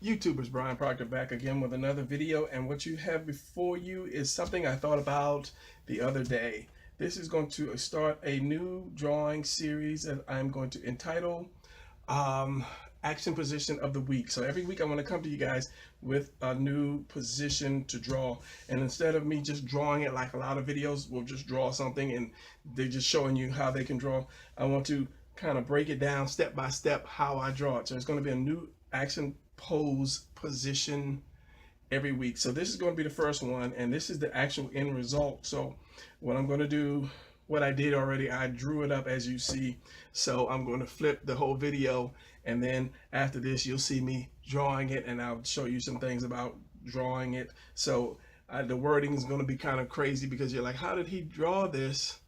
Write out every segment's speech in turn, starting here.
YouTubers, Brian Proctor back again with another video, and what you have before you is something I thought about the other day. This is going to start a new drawing series that I'm going to entitle Action Position of the Week. So every week I'm going to come to you guys with a new position to draw, and instead of me just drawing it like a lot of videos will just draw something and they're just showing you how they can draw, I want to kind of break it down step by step how I draw it. So it's going to be a new action pose position every week. So this is going to be the first one, and this is the actual end result. So what I'm going to do, what I did already, I drew it up as you see. So I'm going to flip the whole video, and then after this you'll see me drawing it, and I'll show you some things about drawing it. So the wording is going to be kind of crazy because you're like, how did he draw this?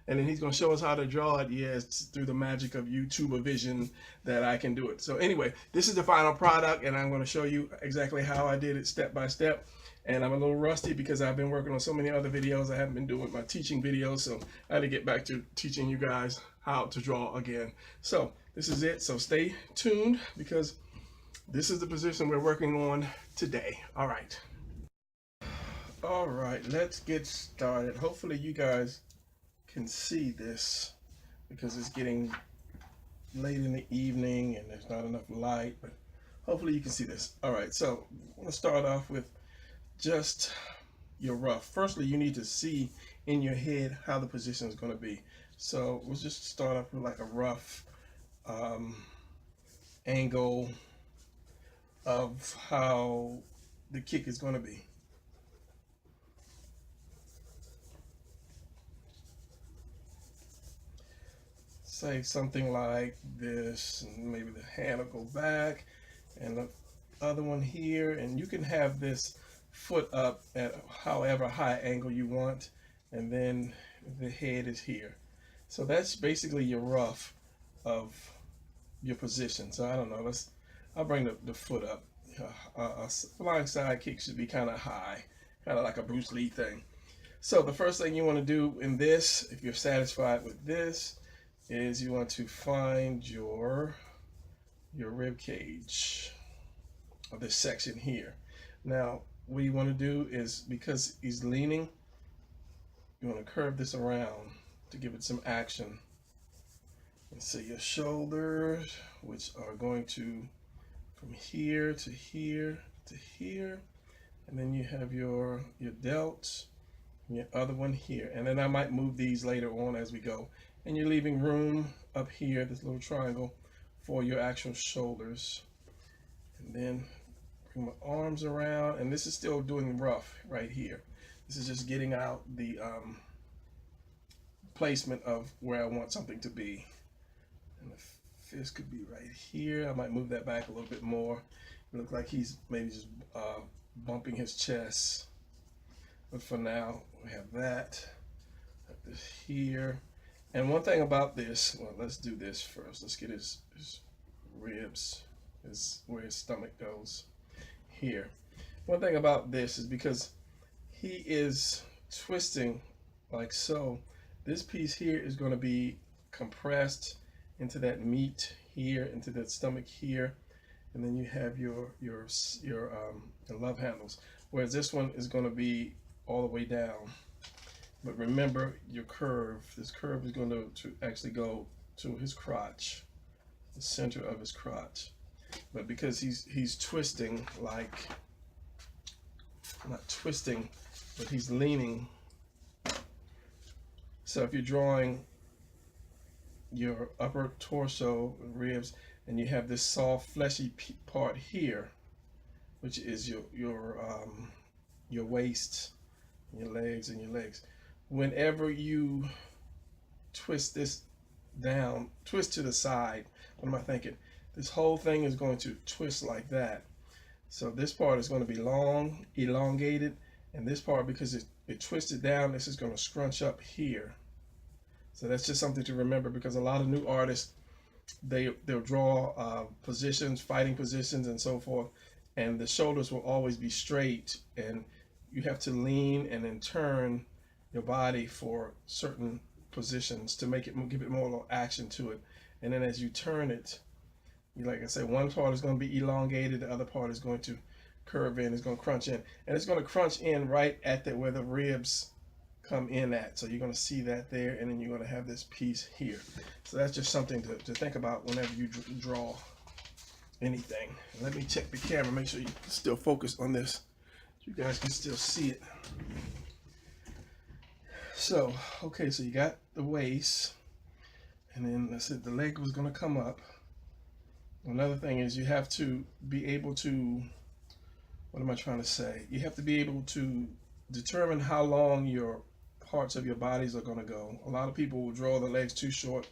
And then he's going to show us how to draw it. Yeah, it's through the magic of YouTuber vision that I can do it. So anyway, this is the final product, and I'm going to show you exactly how I did it step by step. And I'm a little rusty because I've been working on so many other videos. I haven't been doing my teaching videos, so I had to get back to teaching you guys how to draw again. So this is it. So stay tuned because this is the position we're working on today. All right. All right, let's get started. Hopefully you guys can see this because it's getting late in the evening and there's not enough light, but hopefully you can see this. All right, so I'm going to start off with just your rough. Firstly, you need to see in your head how the position is going to be. So we'll just start off with like a rough angle of how the kick is going to be. Say something like this, and maybe the hand will go back, and the other one here, and you can have this foot up at however high angle you want, and then the head is here. So that's basically your rough of your position. So I don't know, I'll bring the foot up. A flying side kick should be kind of high, kind of like a Bruce Lee thing. So the first thing you want to do in this, if you're satisfied with this, is you want to find your rib cage of this section here. Now what you want to do is, because he's leaning, you want to curve this around to give it some action. And so your shoulders, which are going to from here to here to here, and then you have your delts and your other one here, and then I might move these later on as we go. And you're leaving room up here, this little triangle, for your actual shoulders. And then bring my arms around, and this is still doing rough right here. This is just getting out the placement of where I want something to be. And the fist could be right here. I might move that back a little bit more. It looks like he's maybe just bumping his chest. But for now, we have that. Have this here. And one thing about this, well, let's do this first. Let's get his ribs, where his stomach goes here. One thing about this is because he is twisting like so, this piece here is going to be compressed into that meat here, into that stomach here, and then you have your love handles. Whereas this one is going to be all the way down. But remember your curve. This curve is going to actually go to his crotch, the center of his crotch. But because he's twisting, like, not twisting, but he's leaning. So if you're drawing your upper torso, ribs, and you have this soft, fleshy part here, which is your waist, your legs, and your legs. Whenever you twist this down, twist to the side, what am I thinking? This whole thing is going to twist like that. So this part is going to be long, elongated, and this part, because it twisted down, this is going to scrunch up here. So that's just something to remember, because a lot of new artists, they'll draw positions, fighting positions, and so forth, and the shoulders will always be straight, and you have to lean and then turn your body for certain positions to make it, give it more little action to it. And then as you turn it, Like I said, one part is going to be elongated, the other part is going to curve in, it's going to crunch in, and it's going to crunch in right at where the ribs come in at. So you're going to see that there, and then you're going to have this piece here. So that's just something to think about whenever you draw anything. Let me check the camera, make sure you still focus on this, so you guys can still see it. So, okay, so you got the waist, and then I said the leg was going to come up. Another thing is you have to be able to, what am I trying to say? You have to be able to determine how long your parts of your bodies are going to go. A lot of people will draw the legs too short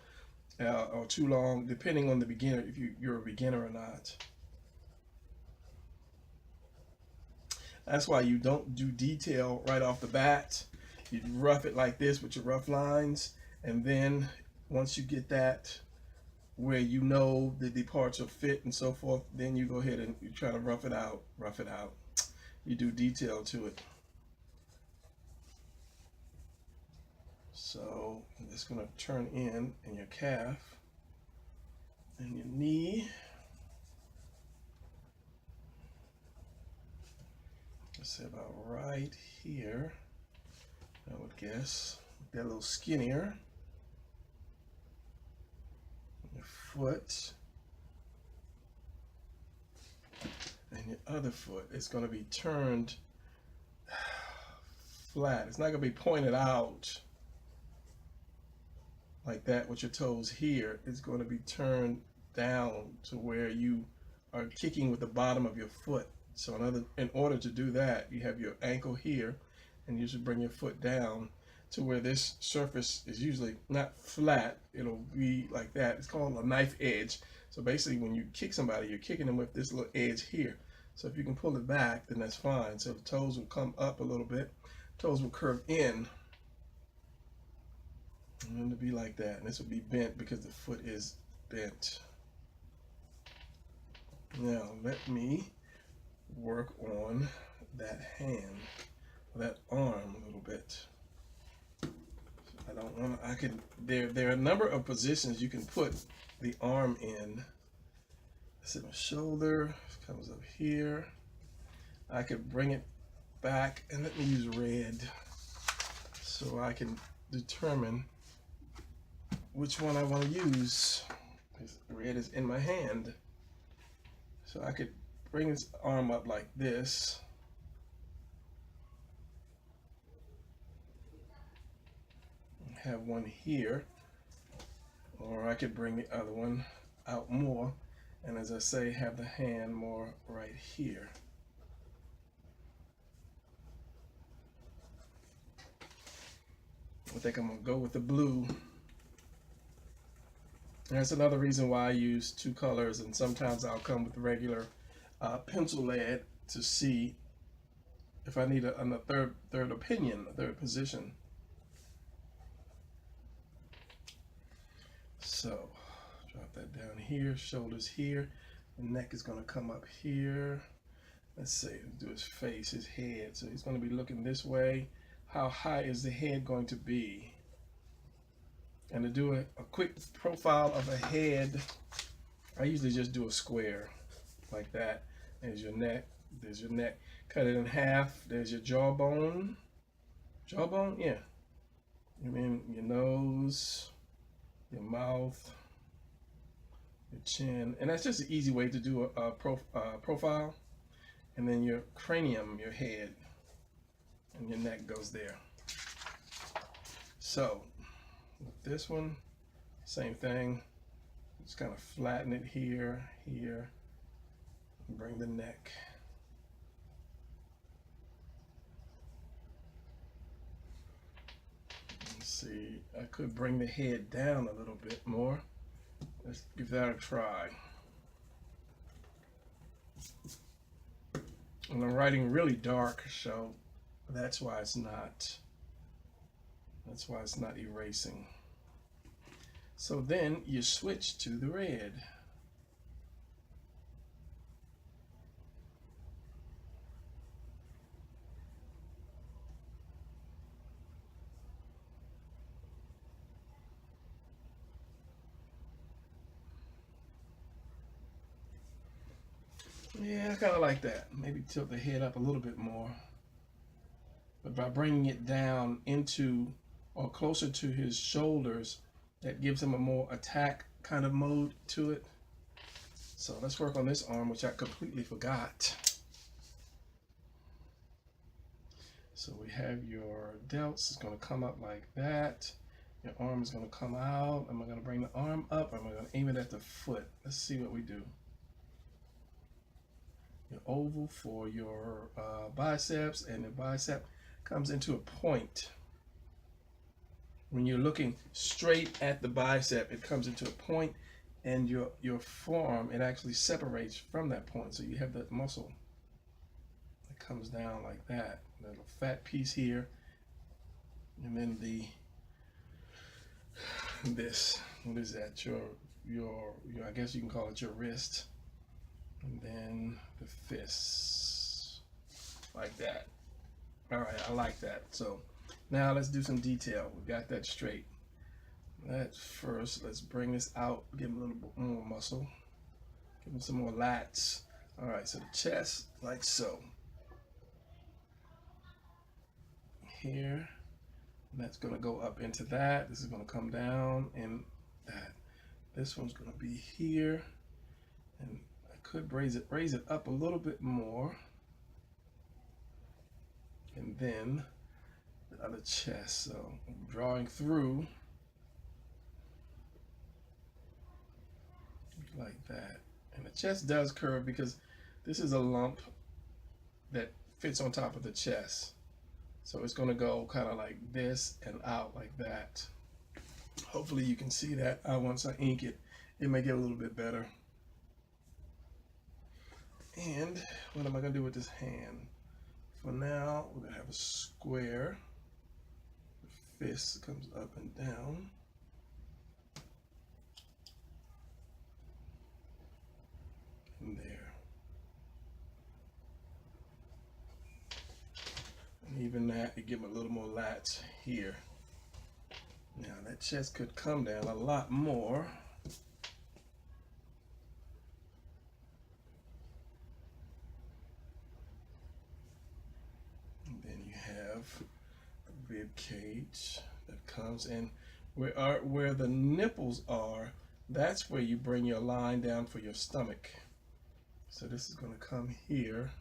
or too long, depending on the beginner, if you're a beginner or not. That's why you don't do detail right off the bat. You rough it like this with your rough lines, and then once you get that where you know that the parts are fit and so forth, then you go ahead and you try to rough it out. You do detail to it. So it's going to turn in your calf and your knee. Let's say about right here, I would guess. Get a little skinnier. Your foot. And your other foot is going to be turned flat. It's not going to be pointed out like that with your toes here. It's going to be turned down to where you are kicking with the bottom of your foot. So in order to do that, you have your ankle here, and you should bring your foot down to where this surface is usually not flat. It'll be like that. It's called a knife edge. So basically when you kick somebody, you're kicking them with this little edge here. So if you can pull it back, then that's fine. So the toes will come up a little bit. Toes will curve in. And it'll be like that. And this will be bent because the foot is bent. Now let me work on that hand, that arm a little bit. I don't want to, there are a number of positions you can put the arm in. It's in the shoulder, it comes up here. I could bring it back, and let me use red so I can determine which one I want to use. Red is in my hand. So I could bring his arm up like this. Have one here, or I could bring the other one out more, and as I say, have the hand more right here. I think I'm gonna go with the blue. That's another reason why I use two colors, and sometimes I'll come with regular pencil lead to see if I need a third opinion, a third position. So drop that down here, shoulders here, the neck is going to come up here. Let's see, do his face, his head. So he's going to be looking this way. How high is the head going to be? And to do a quick profile of a head, I usually just do a square like that. There's your neck, there's your neck. Cut it in half, there's your jawbone. Jawbone, yeah. I mean your nose, your mouth, your chin, and that's just an easy way to do a profile. And then your cranium, your head, and your neck goes there. So with this one, same thing. Just kind of flatten it here, here, and bring the neck. Let's see, I could bring the head down a little bit more. Let's give that a try. And I'm writing really dark, so that's why it's not erasing. So then you switch to the red. Yeah, I kind of like that. Maybe tilt the head up a little bit more. But by bringing it down into or closer to his shoulders, that gives him a more attack kind of mode to it. So let's work on this arm, which I completely forgot. So we have your delts. It's going to come up like that. Your arm is going to come out. Am I going to bring the arm up? Or am I going to aim it at the foot? Let's see what we do. Your oval for your biceps, and the bicep comes into a point. When you're looking straight at the bicep, it comes into a point, and your forearm, it actually separates from that point. So you have that muscle that comes down like that. Little fat piece here, and then this. What is that? Your I guess you can call it your wrist, and then the fists like that. All right, I like that. So now let's do some detail. We got that straight. Let's bring this out, give him a little bit more muscle, give him some more lats. All right, so the chest, like so. Here, and that's going to go up into that. This is going to come down, and that. This one's going to be here, and I could raise it up a little bit more, and then the other chest. So I'm drawing through like that, and the chest does curve because this is a lump that fits on top of the chest. So it's going to go kind of like this and out like that. Hopefully you can see that. Once I ink it, it may get a little bit better. And what am I going to do with this hand? For now, we're going to have a square. The fist comes up and down. And there. Even that, you give them a little more lats here. Now that chest could come down a lot more. And then you have the rib cage that comes in. Where the nipples are, that's where you bring your line down for your stomach. So this is going to come here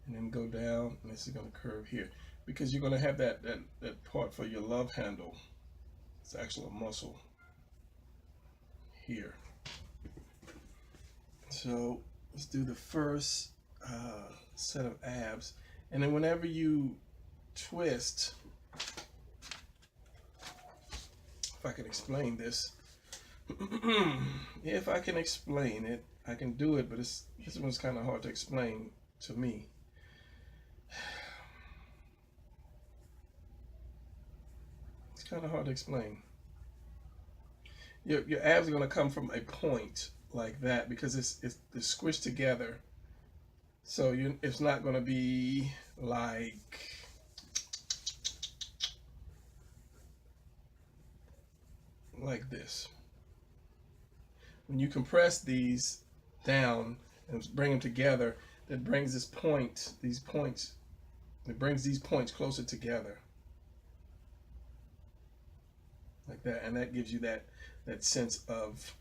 and then go down, and this is going to curve here. Because you're going to have that part for your love handle. It's actually a muscle here. So let's do the first set of abs. And then whenever you twist, if I can explain this, if I can explain it, I can do it, but this one's kind of hard to explain to me. Kind of hard to explain. Your abs are going to come from a point like that because it's squished together. So it's not going to be like this. When you compress these down and bring them together, that brings these points closer together. Like that, and that gives you that sense of,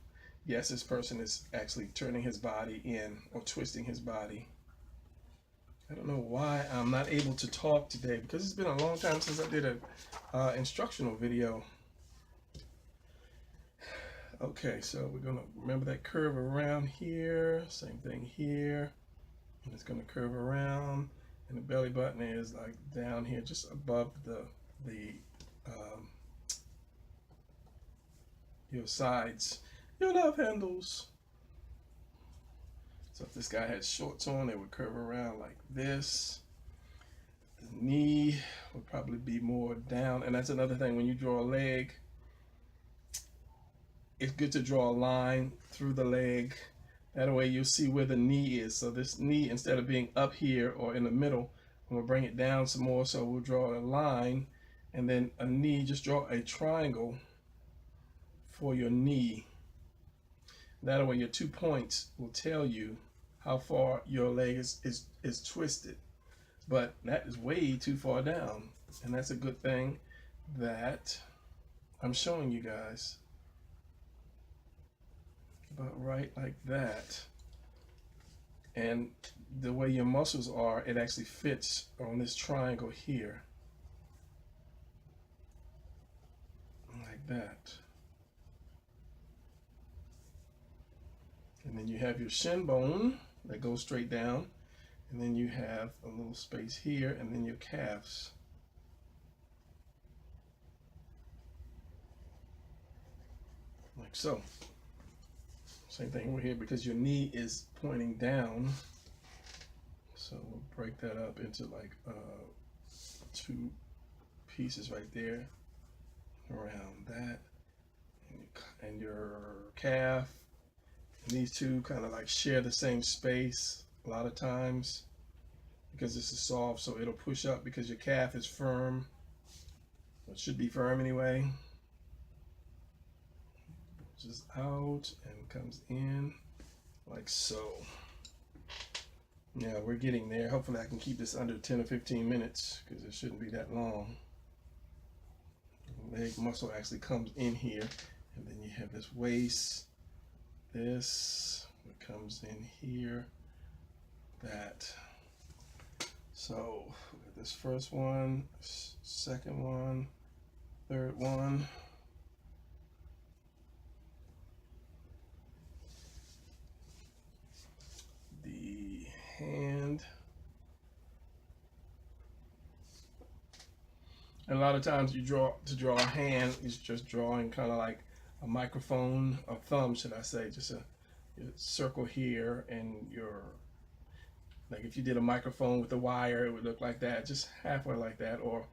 yes, this person is actually turning his body in or twisting his body. I don't know why I'm not able to talk today, because it's been a long time since I did a instructional video. Okay, so we're gonna remember that curve around here, same thing here, and it's gonna curve around, and the belly button is like down here, just above your sides, your love handles. So if this guy had shorts on, it would curve around like this. The knee would probably be more down. And that's another thing, when you draw a leg, it's good to draw a line through the leg. That way you'll see where the knee is. So this knee, instead of being up here or in the middle, I'm gonna bring it down some more. So we'll draw a line, and then a knee, just draw a triangle for your knee. That way your 2 points will tell you how far your leg is twisted. But that is way too far down. And that's a good thing that I'm showing you guys. About right like that. And the way your muscles are, it actually fits on this triangle here. Like that. And then you have your shin bone that goes straight down. And then you have a little space here, and then your calves. Like so. Same thing over here because your knee is pointing down. So we'll break that up into like two pieces right there around that. And your calf. And these two kind of like share the same space a lot of times because this is soft, so it'll push up because your calf is firm. It should be firm anyway. Just out and comes in like so. Yeah, we're getting there. Hopefully I can keep this under 10 or 15 minutes because it shouldn't be that long. The leg muscle actually comes in here, and then you have this waist, this comes in here, that. So this first one, second one, third one. The hand. And a lot of times you draw a hand, is just drawing kind of like a microphone, a thumb, should I say, just a circle here, and your, like if you did a microphone with a wire, it would look like that, just halfway like that, or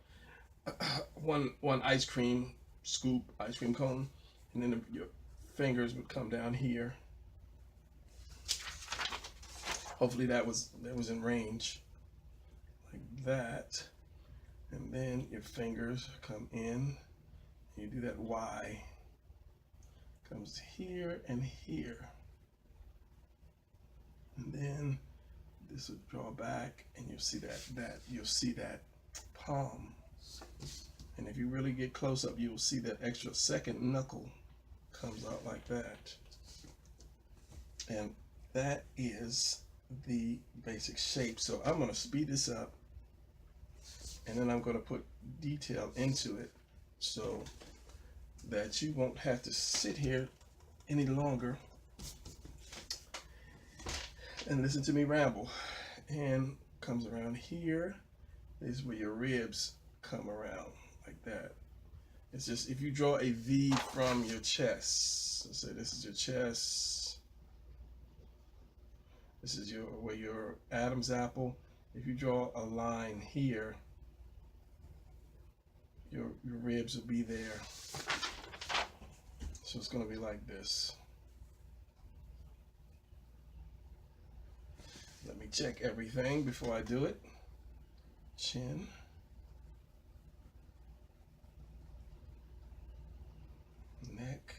one ice cream scoop, ice cream cone, and then your fingers would come down here. Hopefully that was in range, like that. And then your fingers come in. You do that Y. Comes here and here. And then this will draw back, and you'll see that palm. And if you really get close up, you'll see that extra second knuckle comes out like that. And that is the basic shape. So I'm going to speed this up, and then I'm going to put detail into it so that you won't have to sit here any longer and listen to me ramble. And comes around here. This is where your ribs come around like that. It's just, if you draw a V from your chest, let's say this is your chest, this is where your Adam's apple. If you draw a line here, your ribs will be there. So it's going to be like this. Let me check everything before I do it. Chin. Neck.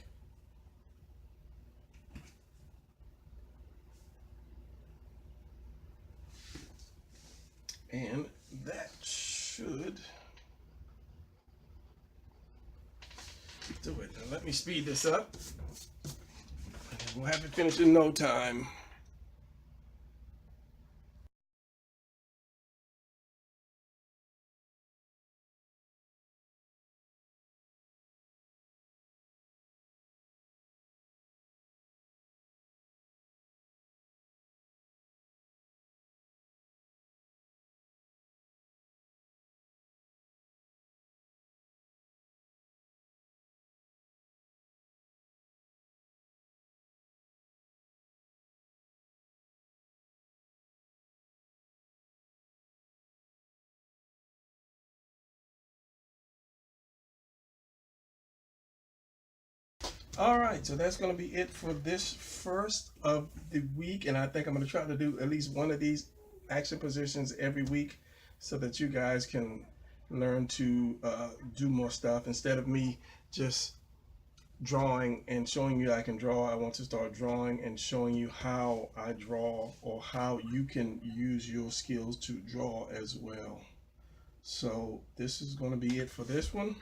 And that should do it. Now let me speed this up. We'll have it finished in no time. All right, so that's going to be it for this first of the week, and I think I'm going to try to do at least one of these action positions every week so that you guys can learn to do more stuff instead of me just drawing and showing you I can draw. I want to start drawing and showing you how I draw, or how you can use your skills to draw as well. So this is going to be it for this one.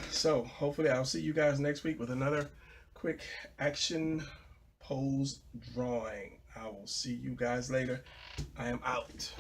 So hopefully I'll see you guys next week with another quick action pose drawing. I will see you guys later. I am out.